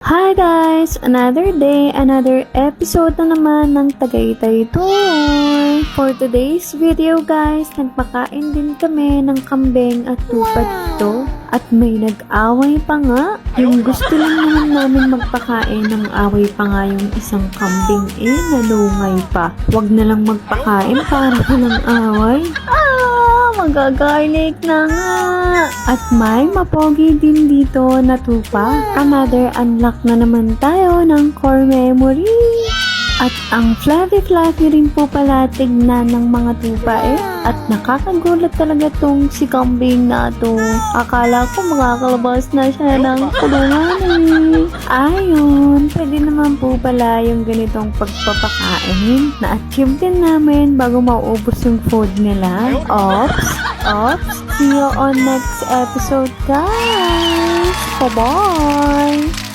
Hi guys! Another day, another episode na naman ng Tagaytay Tour. For today's video guys, nagpakain din kami ng kambing at tupa dito. At may nag-away pa nga. Yung gusto lang naman namin magpakain ng away pa nga yung isang kambing nalungay pa. Wag na lang magpakain para walang away. Magagarlic na nga. At may mapogi din dito na tupa. Another unlock na naman tayo ng core memory. At ang fluffy rin po pala tignan ng mga tupa At nakakagulat talaga tong si kambing na to. Akala ko makakalabas na siya ng kulungan Ayun, pwede naman po pala yung ganitong pagpapakain. Na-achieve din namin bago mauubos yung food nila. Ops. See you on next episode guys. Bye-bye.